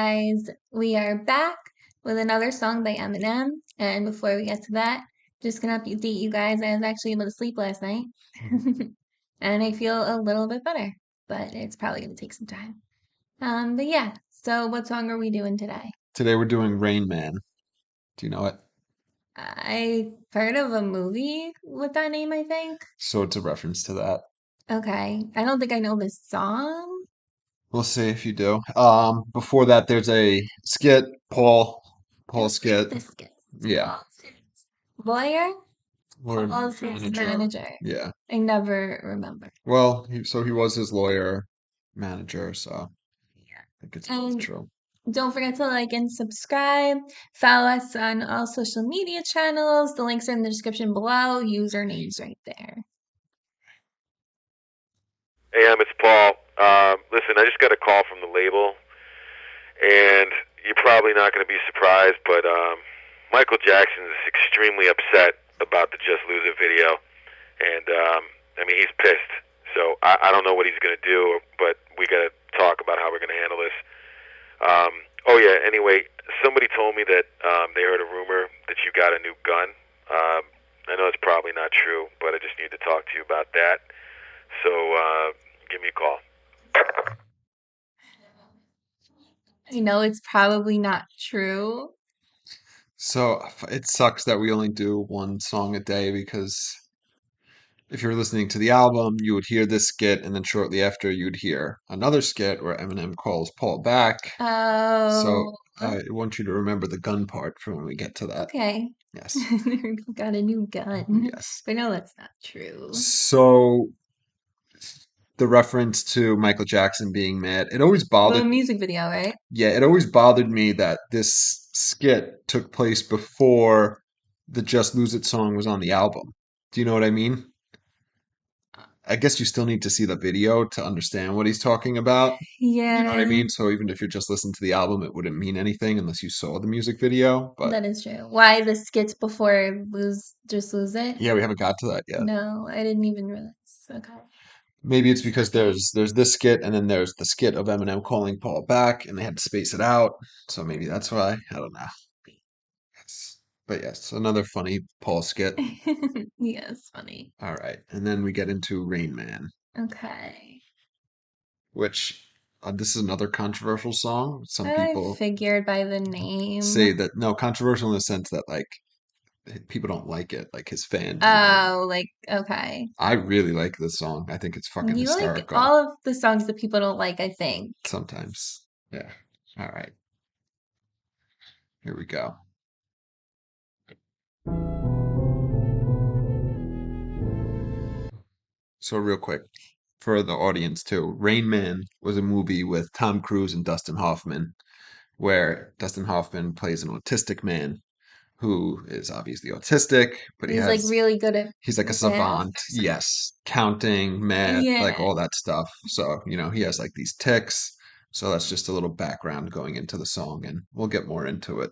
guys? We are back with another song by Eminem. And before we get to that, just gonna update you guys. I was actually able to sleep last night. And I feel a little bit better, but it's probably gonna take some time. But yeah, so what song are we doing today? Today we're doing Rain Man. Do you know it? I've heard of a movie with that name, I think. So it's a reference to that. Okay. I don't think I know this song. We'll see if you do. Before that, there's a skit, Paul skit. Biscuits. Yeah, Lawyer? Lord Paul's his manager. Yeah. I never remember. Well, he was his lawyer, manager. So Yeah. I think it's both And true. don't forget to like and subscribe. Follow us on all social media channels. The links are in the description below. Usernames right there. Hey, it's Paul. Listen, I just got a call from the label, and you're probably not going to be surprised, but Michael Jackson is extremely upset about the Just Lose It video, and I mean, he's pissed. So I don't know what he's going to do, but we got to talk about how we're going to handle this. Oh yeah, anyway, somebody told me that they heard a rumor that you got a new gun. I know it's probably not true, but I just need to talk to you about that. So give me a call. I know it's probably not true. So it sucks that we only do one song a day because if you're listening to the album, you would hear this skit, and then shortly after, you'd hear another skit where Eminem calls Paul back. So Oh, I want you to remember the gun part for when we get to that. okay. Yes. Got a new gun. Yes. But no, that's not true. So the reference to Michael Jackson being mad, it always The bothered, music video, right? yeah, it always bothered me that this skit took place before the Just Lose It song was on the album. Do you know what I mean? I guess you still need to see the video to understand what he's talking about. You know what I Yeah, mean? So even if you're just listening to the album, it wouldn't mean anything unless you saw the music video. But that is true. Why the skits before Just Lose It? yeah, we haven't got to that yet. No, I didn't even realize. Okay. Maybe it's because there's this skit and then there's the skit of Eminem calling Paul back and they had to space it out. So maybe that's why. I don't know. Yes. But yes, another funny Paul skit. Yes, funny. All right. And then we get into Rain Man, Okay. which this is another controversial song. Some I people figured by the name. say that, no, controversial in the sense that like people don't like it, like his fans. Oh, like, okay. I really like this song. I think it's fucking You like hysterical. all of the songs that people don't like, I think. Sometimes. Yeah. All right. Here we go. So real quick, for the audience too, Rain Man was a movie with Tom Cruise and Dustin Hoffman, where Dustin Hoffman plays an autistic man who is obviously autistic, but He's like really good at he's like a math. savant. Yes, counting, math, like Yeah. all that stuff. So, he has like these tics. So that's just a little background going into the song, and we'll get more into it.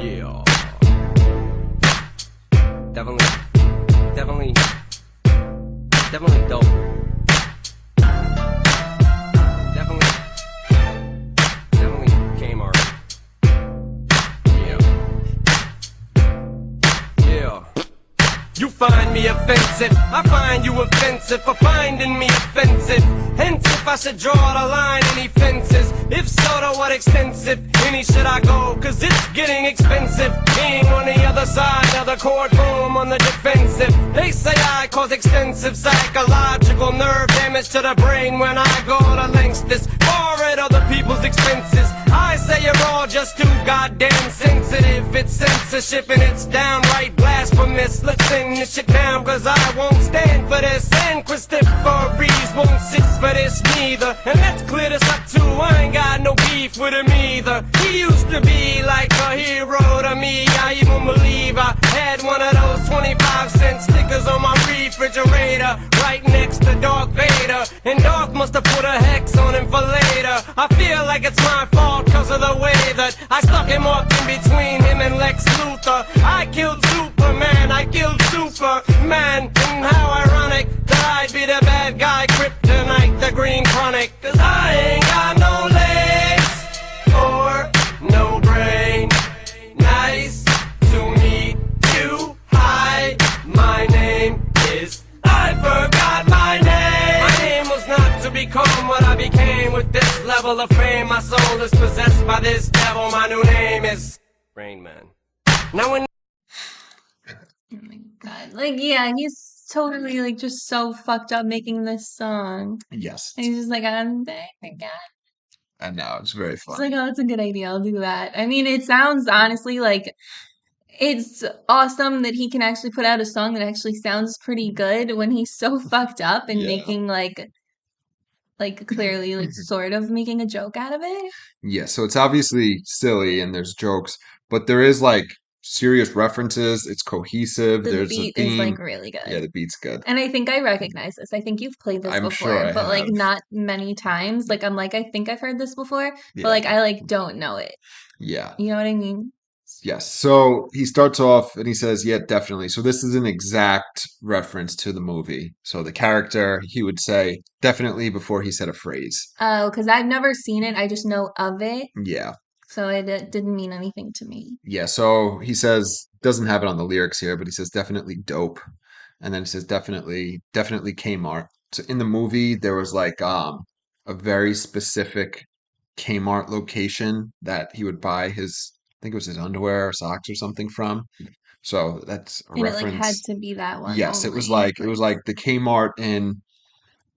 Yeah. Definitely, definitely, definitely dope. Definitely, definitely came already. Yeah. Yeah. You find me offensive, I find you offensive for finding me offensive. Hence, if I should draw the line, any fences? If so, to what extensive? Any should I go? Cause it's getting expensive. Being on the other side of the courtroom on the defensive. They say I cause extensive psychological nerve damage to the brain when I go to lengths this far at other people's expenses. I say you're all just too goddamn sensitive. It's censorship and it's downright blasphemous. Let's send this shit down cause I won't stand for this. And Christopher Reeves won't sit for this neither. And let's clear this up too, I ain't got no beef with him either. He used to be like a hero to me. I even believe I had one of those 25-cent stickers on my refrigerator, right next to Darth Vader. And Darth must have put a hex on him for later. I feel like it's my fault cause of the way that I stuck him up in between him and Lex Luthor. I killed Superman, I killed Superman. And how ironic that I'd be the bad guy, Kryptonite, the Green Chronic. Cause I came with this level of fame. My soul is possessed by this devil. My new name is Rainman. Now when Oh my God. Like, yeah, he's totally like just so fucked up making this song. Yes. And he's just like, I'm back again. And now it's very It's funny. like, oh, it's a good idea. I'll do that. I mean, it sounds honestly like it's awesome that he can actually put out a song that actually sounds pretty good when he's so fucked up and Yeah. making like clearly like sort of making a joke out of it. Yeah, so it's obviously silly and there's jokes, but there is like serious references. It's cohesive. The There's a beat is theme. like really Yeah, good. the beat's good. And I think I recognize this. I think you've played this I'm sure before, I but like have. not many times. Like I'm like, I think I've heard this before, but Yeah. like I like don't know it. Yeah. You know what I mean? Yes. So he starts off and he says, yeah, definitely. So this is an exact reference to the movie. So the character, he would say definitely before he said a phrase. Oh, because I've never seen it. I just know of it. Yeah. So it didn't mean anything to me. Yeah. So he says, doesn't have it on the lyrics here, but he says definitely dope. And then he says definitely Kmart. So in the movie, there was like a very specific Kmart location that he would buy his, I think it was his underwear or socks or something from. So that's a And it like had reference. to be that one Yes, only. it was like the Kmart in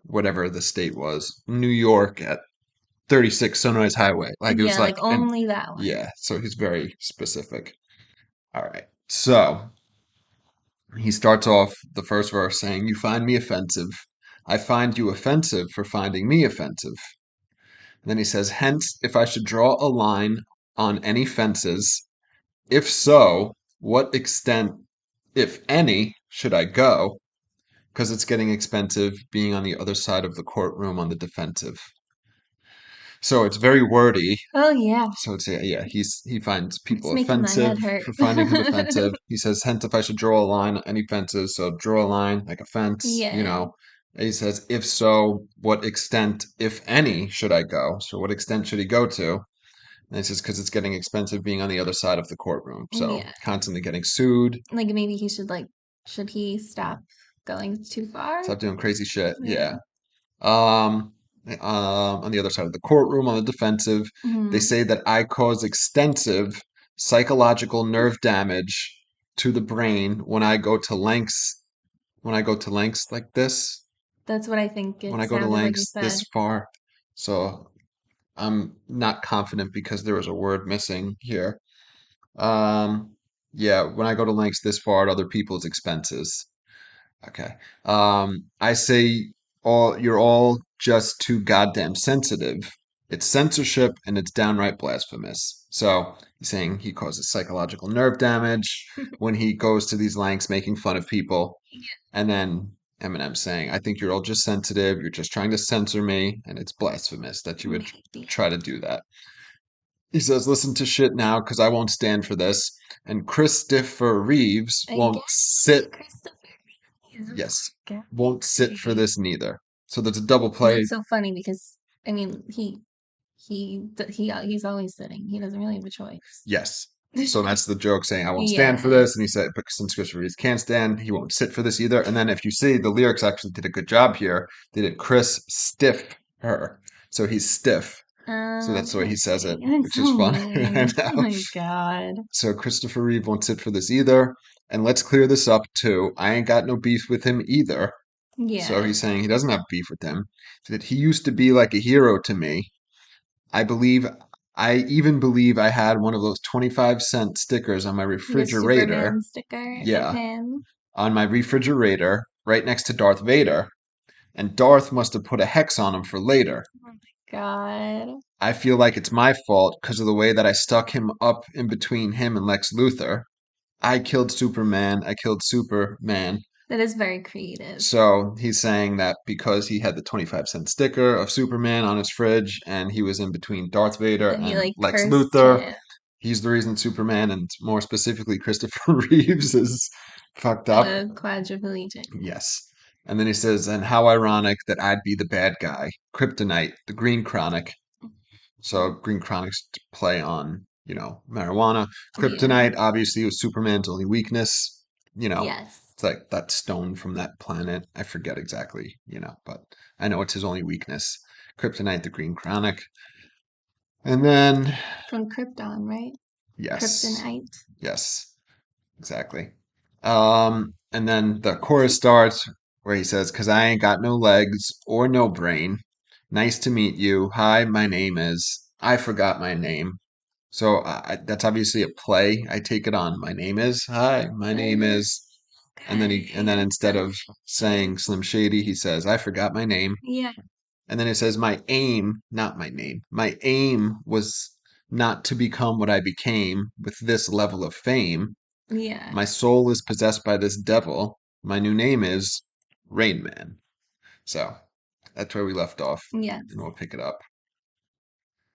whatever the state was, New York at 36 Sunrise Highway. Like it was Yeah, like, like and only that one. yeah, so he's very specific. All right. So he starts off the first verse saying, "You find me offensive. I find you offensive for finding me offensive." And then he says, "Hence, if I should draw a line on any fences, if so, what extent, if any, should I go? Because it's getting expensive being on the other side of the courtroom on the defensive." So it's very wordy. Oh yeah. So it's yeah, he finds It's people making my offensive head hurt. for finding him offensive. He says, hence if I should draw a line, any fences, so draw a line like a fence, you Yeah. know. And he says, if so, what extent, if any, should I go? So what extent should he go to? And he says, because it's getting expensive being on the other side of the courtroom. So Yeah. constantly getting sued, Like maybe he should like should he stop going too far? stop doing crazy shit. Yeah. Yeah. Um, on the other side of the courtroom, on the defensive, they Hmm. say that I cause extensive psychological nerve damage to the brain when I go to lengths, like this, That's what I think when it I go to sounded like you lengths said. this far. So I'm not confident because there was a word missing here. Um, yeah, when I go to lengths this far at other people's expenses. Okay. I say you're all just too goddamn sensitive. It's censorship and it's downright blasphemous. So he's saying he causes psychological nerve damage when he goes to these lengths making fun of people. And then Eminem saying, I think you're all just sensitive. You're just trying to censor me, and it's blasphemous that you would Yeah. try to do that. He says, listen to shit now because I won't stand for this. And Christopher Reeves Again, won't sit. Christopher Reeves. Yes, God. won't sit for this neither. So there's a double And play. it's so funny because I mean he's always sitting. He doesn't really have a choice. Yes. So that's the joke saying, I won't stand for Yeah. this. And he said, but since Christopher Reeves can't stand, he won't sit for this either. And then if you see, the lyrics actually did a good job here. They did Chris stiff her. So he's stiff. So that's the way he says it, Okay. That's which is so fun. I weird. Oh know. my God. So Christopher Reeve won't sit for this either. And let's clear this up too. I ain't got no beef with him either. So Yeah. he's saying he doesn't have beef with him. That he used to be like a hero to me. I believe, I even believe I had one of those 25-cent stickers on my The refrigerator. Superman sticker of Yeah, him. on my refrigerator, right next to Darth Vader. And Darth must have put a hex on him for later. Oh my God. I feel like it's my fault because of the way that I stuck him up in between him and Lex Luthor. I killed Superman. I killed Superman. That is very creative. So he's saying that because he had the 25-cent sticker of Superman on his fridge and he was in between Darth Vader And he and like Lex cursed Luthor, him. he's the reason Superman and more specifically Christopher Reeves is fucked up. Quadriplegic. Yes. And then he says, and how ironic that I'd be the bad guy. Kryptonite, the Green Chronic. So Green Chronic's play on, marijuana. Yeah. Kryptonite obviously was Superman's only weakness. Yes. It's like that stone from that planet. I forget exactly, but I know it's his only weakness. Kryptonite, the Green Chronic. And then, From Krypton, right? yes, Kryptonite. yes, exactly. And then the chorus starts where he says, "'Cause I ain't got no legs or no brain. Nice to meet you. Hi, my name is. I forgot my name." So that's obviously a play. I take it on. My name is. Hi, my name is. And then instead of saying Slim Shady, he says, "I forgot my name." Yeah, And then it says, "My aim, not my name. My aim was not to become what I became with this level of fame. yeah, My soul is possessed by this devil. My new name is Rainman." So that's where we left off, yes. and we'll pick it up.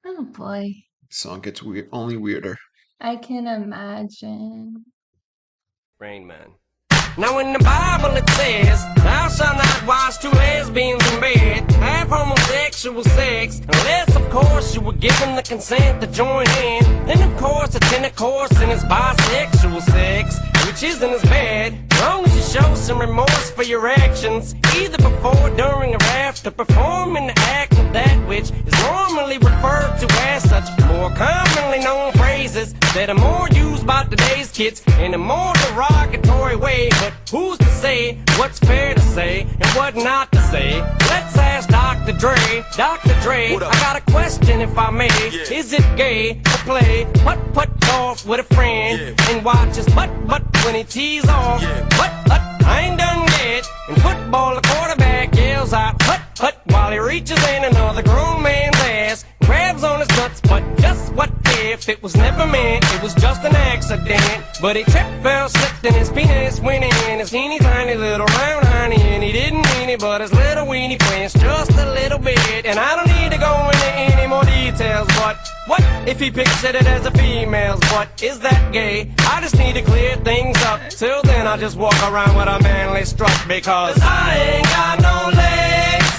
Oh boy. The song gets only weirder. I can imagine. Rainman. Now in the Bible it says, thou shalt not watch two lesbians in bed, have homosexual sex, unless of course you were given the consent to join in. Then of course it's intercourse and it's bisexual sex, which isn't as bad, as long as you show some remorse for your actions, either before, during, or after performing the act of that which is normally referred to as such more commonly known phrases that are more used by today's kids in a more derogatory way. But who's to say what's fair to say and what not to say? Let's ask Dr. Dre. Dr. Dre, I got a question if I may. Yeah. Is it gay to play putt golf with a friend and watch his butt when he tees off? Putt, I ain't done yet. In football, the quarterback yells out putt while he reaches in another grown man's ass, grabs on his nuts, but just what if it was never meant? It was just an accident. But he tripped, fell, slipped, and his penis went in his teeny tiny little round honey, and he didn't mean it, but his little weenie flinched just a little bit. And I don't need to go into any more details, but what if he pictured it as a female's butt? Is that gay? I just need to clear things up. Till then, I just walk around with a manly strut because I ain't got no legs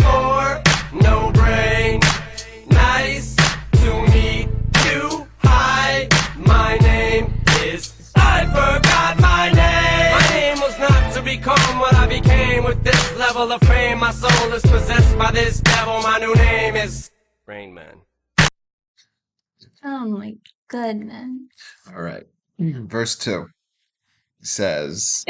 or no brain. Nice to meet you. Hi, my name is. I forgot my name. My name was not to become what I became with this level of fame. My soul is possessed by this devil. My new name is Rainman. Oh my goodness. All right. Verse 2 says,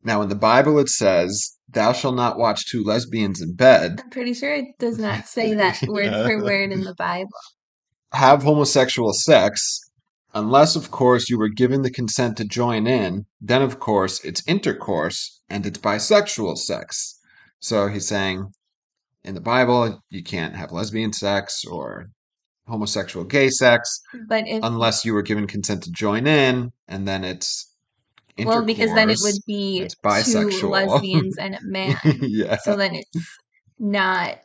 "Now in the Bible it says, 'Thou shalt not watch two lesbians in bed, I'm pretty sure it does not say that word for word in the Bible. have homosexual sex, unless of course you were given the consent to join in, then of course it's intercourse and it's bisexual sex.'" So he's saying in the Bible you can't have lesbian sex or homosexual gay sex But if, unless you were given consent to join in, and then it's well, because then it intercourse, would be it's two bisexual. lesbians and a man. Yeah, So then it's not,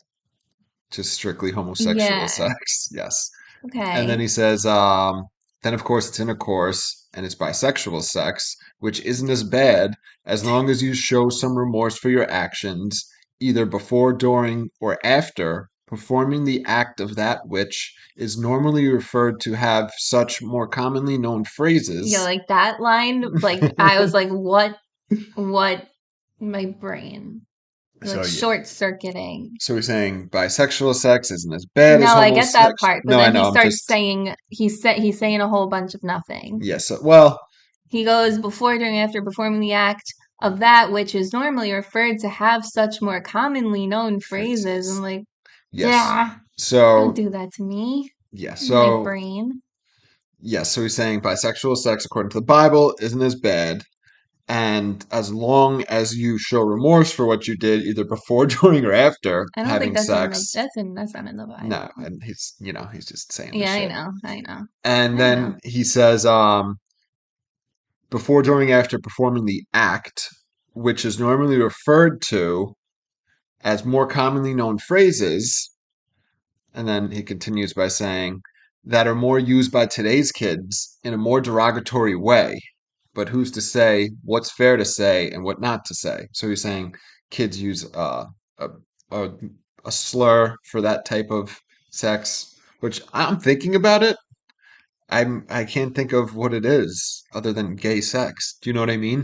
just strictly homosexual yeah. sex. Yes. And then Okay. he says, then of course it's intercourse and it's bisexual sex, which isn't as bad as long as you show some remorse for your actions, either before, during, or after performing the act of that which is normally referred to have such more commonly known Yeah, phrases. like that line, like I was like, what, my brain, So like yeah. short circuiting. So he's saying bisexual sex isn't as bad as No, I get that homosexual. part, but No, I then he know. I'm starts just saying he's saying a whole bunch of nothing. yes. Well, He goes before, during, after performing the act of that which is normally referred to have such more commonly known phrases. I'm phrases. like, Yes. yeah, don't So do that to me. yeah. My So brain. yes. So he's saying bisexual sex, according to the Bible, isn't as bad, and as long as you show remorse for what you did, either before, during, or after I don't think having that's in the sex. that's not in the No, Bible. and he's just saying this Yeah, I shit. know, I know, And I know. then he says, before, during, after performing the act, which is normally referred to as more commonly known phrases. And then he continues by saying, that are more used by today's kids in a more derogatory way. But who's to say what's fair to say and what not to say? So he's saying kids use a, a, a slur for that type of sex, which I'm thinking about it. I can't think of what it is other than gay sex. Do you know what I mean?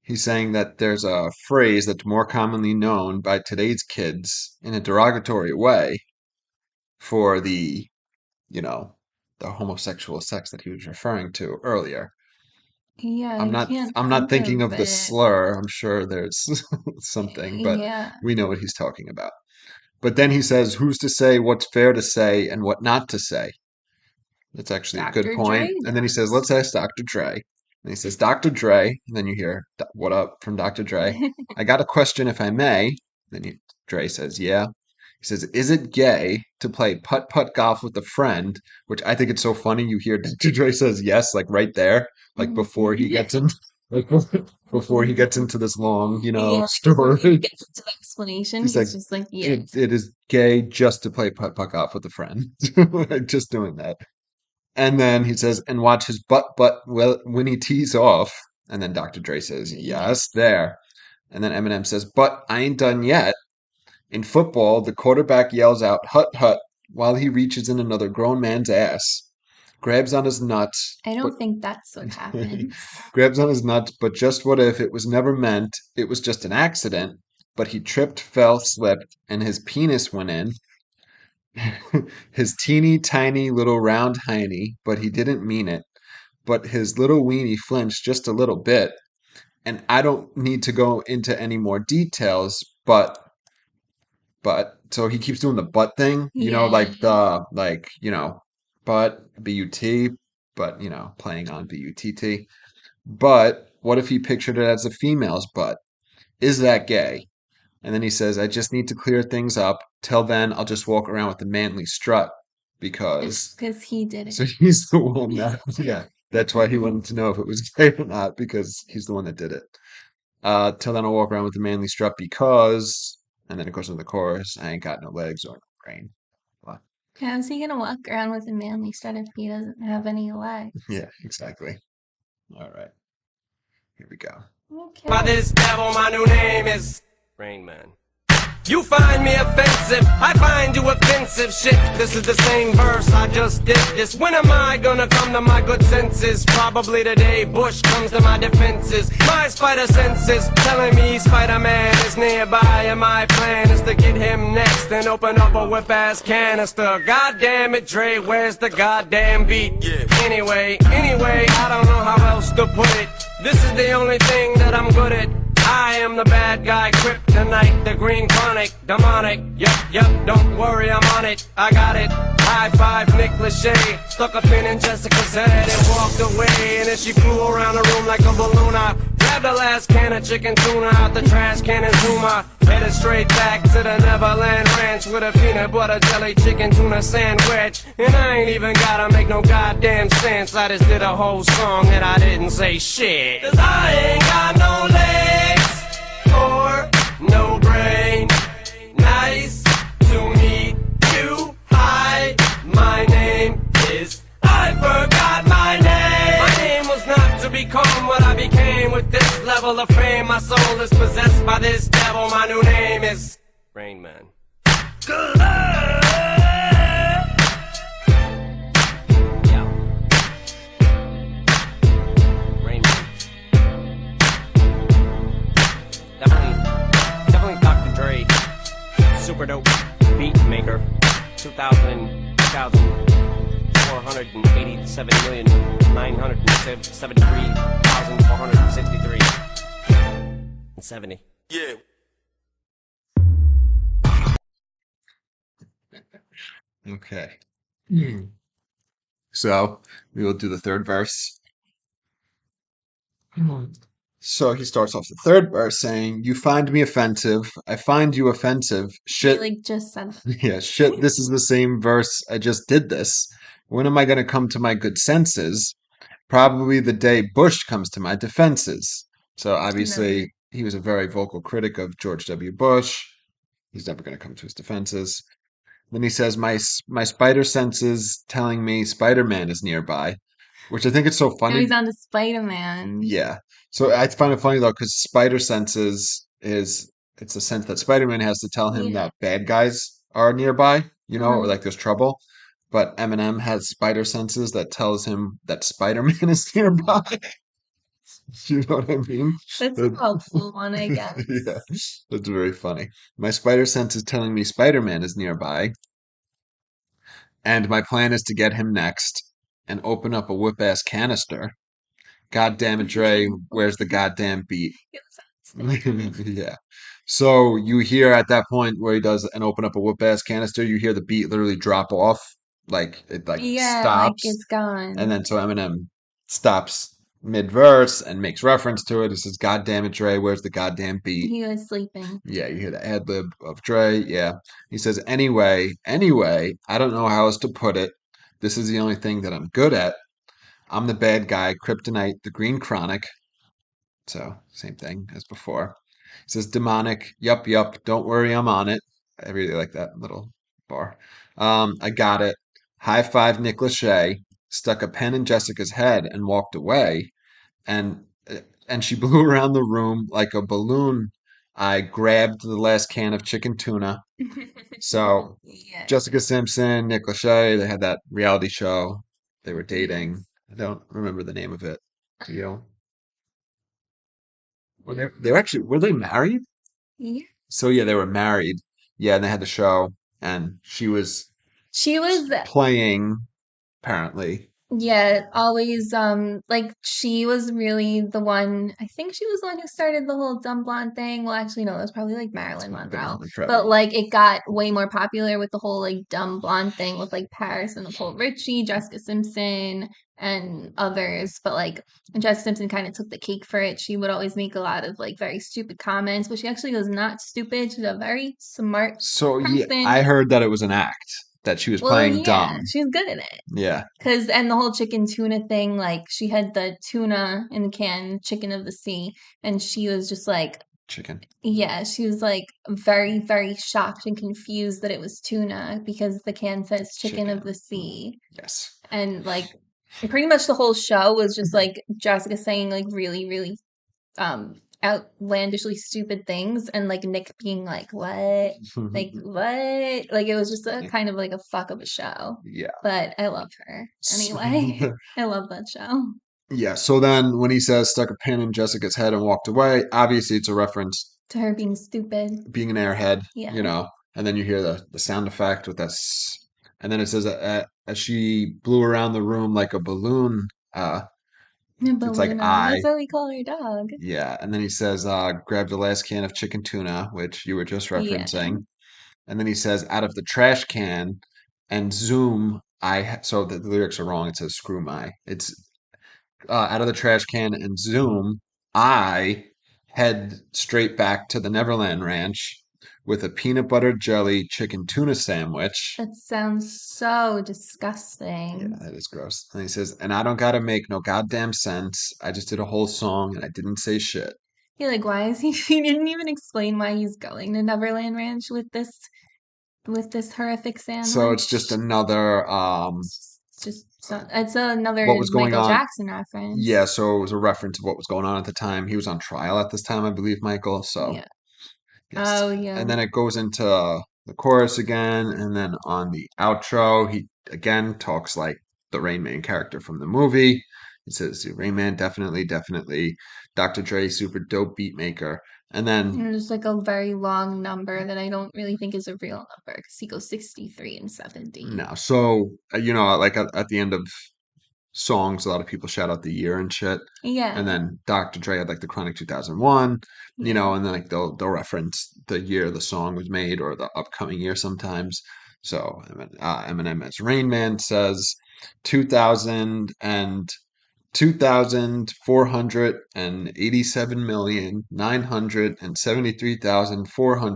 He's saying that there's a phrase that's more commonly known by today's kids in a derogatory way for you know, the homosexual sex that he was referring to earlier. Yeah, I'm I not can't I'm not think thinking of of the it. slur. I'm sure there's something, but Yeah, we know what he's talking about. But then he says, who's to say what's fair to say and what not to say? That's actually a good Dr. Dre point. And then he says, knows. let's ask Dr. Dre. And he says, Dr. Dre. And then you hear, what up from Dr. Dre? I got a question if I may. Dre says, yeah. He says, is it gay to play putt-putt golf with a friend? Which I think it's so funny. You hear Dr. Dre says yes, like right there, like before he Yeah. gets in, like before he gets into this long, Yeah, before he story. gets into the explanation, He's like, he's just like, it, yes. it is gay just to play putt-putt golf with a friend. Just doing that. And then he says, and watch his butt well when he tees off. And then Dr. Dre says, Yeah. yes, there. And then Eminem says, but I ain't done yet. In football, the quarterback yells out, hut, hut, while he reaches in another grown man's ass, grabs on his nuts, I but don't think that's what happens. grabs on his nuts, but just what if it was never meant? It was just an accident, but he tripped, fell, slipped, and his penis went in. His teeny tiny little round hiney, but he didn't mean it. But his little weenie flinched just a little bit. And I don't need to go into any more details, but so he keeps doing the butt thing, like Yeah. but B-U-T, but playing on B-U-T-T. But what if he pictured it as a female's butt? Is that gay? And then he says, I just need to clear things up. Till then, I'll just walk around with the manly strut because Because he did so it. he's the one that, yeah, that's why he wanted to know if it was gay or not because he's the one that did it. Till then, I'll walk around with the manly strut because, and then it goes into the chorus, I ain't got no legs or no brain. Blah. How's he gonna walk around with a manly strut if he doesn't have any legs? Yeah, exactly. All right, here we go. By Okay. this devil, my new name is Rainman. You find me offensive, I find you offensive. Shit, this is the same verse I just did this. When am I gonna come to my good senses? Probably today Bush comes to my defenses. My spider senses telling me Spider-Man is nearby, and my plan is to get him next and open up a whip-ass canister. God damn it, Dre, where's the goddamn beat? Anyway, I don't know how else to put it. This is the only thing that I'm good at. I am the bad guy, kryptonite, the green chronic, demonic. Yep, don't worry, I'm on it. I got it. High five, Nick Lachey. Stuck a pin in Jessica's head and walked away. And then she flew around the room like a balloon. I grabbed the last can of chicken tuna out the trash can and Zuma. Headed straight back to the Neverland Ranch with a peanut butter jelly chicken tuna sandwich. And I ain't even gotta make no goddamn sense. I just did a whole song and I didn't say shit. 'Cause I ain't got no legs or no brain. Nice to meet you. Hi, my name is. I forgot my name. My name was not to become what I became with this level of fame. My soul is possessed by this devil. My new name is Rainman. Good luck. Yeah. Rainman. Definitely Dr. Dre. Super dope beat maker. 2,487,973,463 and 70. Yeah. Okay. So we will do the third verse. So he starts off the third verse saying, you find me offensive. I find you offensive. He Shit. like just said that. Yeah, shit. This is the same verse. I just did this. When am I going to come to my good senses? Probably the day Bush comes to my defenses. So Never. obviously, he was a very vocal critic of George W. Bush. He's never going to come to his defenses. Then he says, my spider senses telling me Spider-Man is nearby, which I think it's so Now funny. he's on to Spider-Man. Yeah. So I find it funny though, because spider senses it's a sense that Spider-Man has to tell him Yeah. that bad guys are nearby, or Uh-huh. like there's trouble. But Eminem has spider senses that tells him that Spider-Man is nearby. You know what I mean? That's a helpful one, I guess. Yeah, that's very funny. My spider sense is telling me Spider-Man is nearby, and my plan is to get him next and open up a whip-ass canister. God damn it, Dre, where's the goddamn beat? Yeah. So you hear at that point where he does and open up a whoop-ass canister, you hear the beat literally drop off, like it like Yeah, like stops. it's gone. And then so Eminem stops mid-verse and makes reference to it. He says, God damn it, Dre, where's the goddamn beat? He was sleeping. Yeah, you hear the ad lib of Dre. Yeah. He says, anyway, I don't know how else to put it. This is the only thing that I'm good at. I'm the bad guy, Kryptonite, the Green Chronic. So, same thing as before. He says, demonic, yup, don't worry, I'm on it. I really like that little bar. I got it. High five Nick Lachey, stuck a pen in Jessica's head and walked away. And and she blew around the room like a balloon. I grabbed the last can of chicken tuna. So Yeah. Jessica Simpson, Nick Lachey, they had that reality show. They were dating. Yes. I don't remember the name of it. Do you? They were actually were they married? Yeah. So yeah, they were married. Yeah, and they had the show, and she was She was playing apparently. Yeah, always like she was really the one, I think she was the one who started the whole dumb blonde thing. Well, actually no, it was probably like Marilyn Monroe. But Probably. like it got way more popular with the whole like dumb blonde thing with like Paris and Nicole Richie, Jessica Simpson and others. But like Jessica Simpson kind of took the cake for it. She would always make a lot of like very stupid comments, but she actually was not stupid. She's a very smart So yeah, person. I heard that it was an act that she was Well, playing yeah, dumb. she's good at it. Yeah, And the whole chicken tuna thing, like she had the tuna in the can, chicken of the sea, and she was just like, chicken. yeah, she was like very, very shocked and confused that it was tuna because the can says chicken of Chicken. the sea. Yes. And like pretty much the whole show was just like Jessica saying like really, really outlandishly stupid things and like Nick being like, what? Like what? Like it was just a kind of like a fuck of a show. Yeah. But I love her anyway. I love that show. Yeah. So then when he says stuck a pin in Jessica's head and walked away, obviously it's a reference To her being stupid. being an airhead, Yeah. you know, and then you hear the sound effect with this, and then it says as she blew around the room like a balloon. It's like Baluna. I, That's what we call her dog. yeah, and then he says, grab the last can of chicken tuna, which you were just Yeah. referencing, and then he says, out of the trash can, and zoom. So the lyrics are wrong. It says screw my. It's out of the trash can and zoom. I head straight back to the Neverland Ranch with a peanut butter jelly chicken tuna sandwich. That sounds so Yeah, disgusting. that is gross. And he says, and I don't gotta make no goddamn sense. I just did a whole song and I didn't say shit. Yeah, like why is he he didn't even explain why he's going to Neverland Ranch with this horrific So it's just sandwich. another It's what another was going Michael on. Jackson reference. Yeah, so it was a reference of what was going on at the time. He was on trial at this time, I believe, Michael. So Yeah. yes. Oh And yeah. then it goes into the chorus again, and then on the outro, he again talks like the Rainman character from the movie. He says, Rainman, definitely. Dr. Dre, super dope beat maker. And then, And there's like a very long number that I don't really think is a real number because he goes 63 and 70. no, so, like at the end of songs, a lot of people shout out the year and shit. And Yeah. then Dr. Dre had like the Chronic 2001, Yeah. and then like they'll reference the year the song was made or the upcoming year sometimes. So Eminem as Rain Man says 2000 and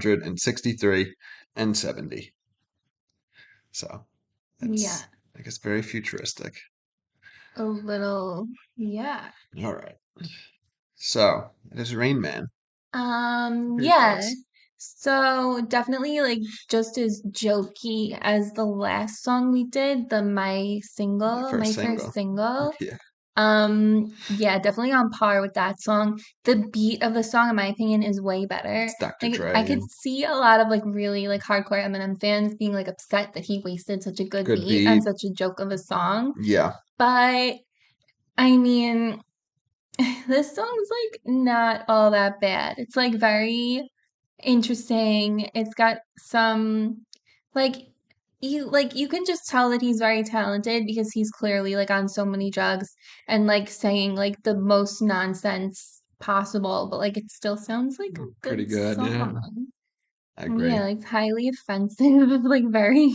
2,487,973,463 and 70. So Yeah. that's, I guess, very futuristic. A little, yeah. All right. So it is Rain Man. Your Yeah. thoughts? So definitely like just as jokey as the last song we did, My first my first single. single. Yeah. Yeah, definitely on par with that song. The beat of the song, in my opinion, is way better. It's Dr. Like I Dre could and see a lot of like really like hardcore Eminem fans being like upset that he wasted such a good good beat on beat. such a joke of a song. Yeah. But I mean, This song's like not all that bad. It's like very interesting. It's got some like you can just tell that he's very talented because he's clearly like on so many drugs and like saying like the most nonsense possible, but like it still sounds like a Pretty good good, yeah. song. I Yeah, agree. like highly offensive, like very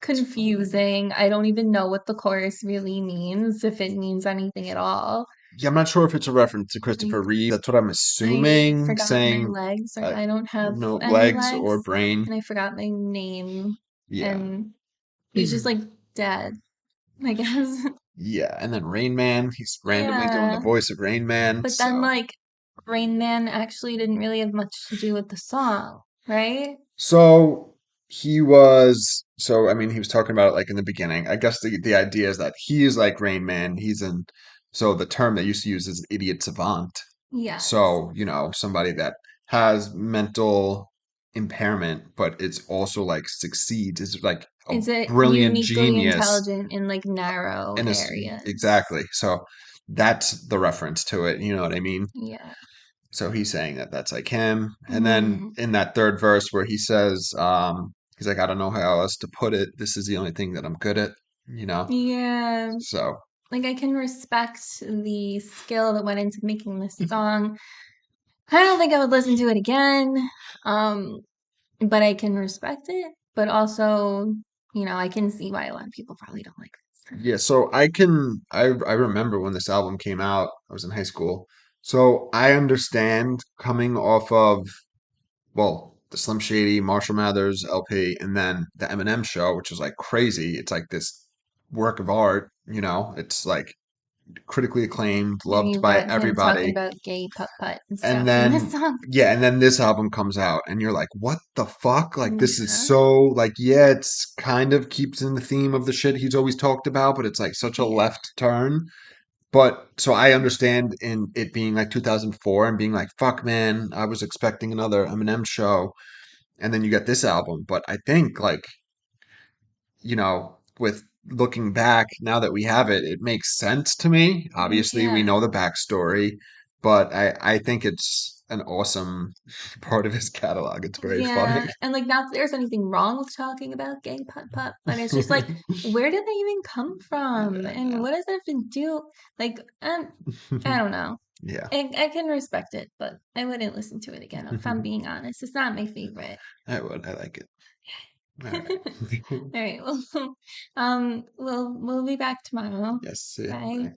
confusing. I don't even know what the chorus really means, if it means anything at all. Yeah, I'm not sure if it's a reference to Like Christopher Reeve. That's what I'm I assuming, forgot my saying legs, or I I don't have no any legs or legs, brain. and I forgot my name, Yeah. and he's just like dead, I guess. Yeah, and then Rain Man, he's randomly doing the Yeah, voice of Rain Man. but then So, like Rain Man actually didn't really have much to do with the song, right? so he was. So I mean, he was talking about it like in the beginning. I guess the idea is that he is like Rain Man. He's in. So the term they used to use is idiot savant. Yes. So somebody that has mental impairment, but it's also like succeeds. Is like a Is it brilliant uniquely genius. intelligent in like narrow And it's areas? exactly. So that's the reference to it. You know what I mean? Yeah. So he's saying that that's like him. And then Hmm. in that third verse where he says, he's like, I don't know how else to put it. This is the only thing that I'm good at, you know? Yeah. So Like I can respect the skill that went into making this song. I don't think I would listen to it again. Um, but I can respect it. But also, I can see why a lot of people probably don't like this. yeah, so I remember when this album came out, I was in high school. So I understand coming off of, well, the Slim Shady, Marshall Mathers LP, and then the Eminem show, which is like crazy. It's like this work of art, It's like critically acclaimed, And loved you've by got him talking everybody. about gay putt putt and And stuff in this then, song. yeah, and then this album comes out, and you're like, what the fuck? Like, this is Yeah. so, like, yeah, it's kind of keeps in the theme of the shit he's always talked about, but it's like such a Yeah. left turn. But so I understand in it being like 2004 and being like, fuck, man, I was expecting another Eminem show. And then you get this album. But I think, like, with looking back, now that we have it, it makes sense to me. Obviously, we Yeah. know the backstory, but I think it's an awesome part of his catalog. It's very funny. Yeah, and like not that there's anything wrong with talking about gay putt putt, but it's just like where did they even come from? I And know. what does that have to do? Like, I don't know. Yeah, I can respect it, but I wouldn't listen to it again if I'm being honest. It's not my favorite. I would. I like it. All All right. right, well, we'll be back tomorrow. Yes, see ya. Bye. Bye.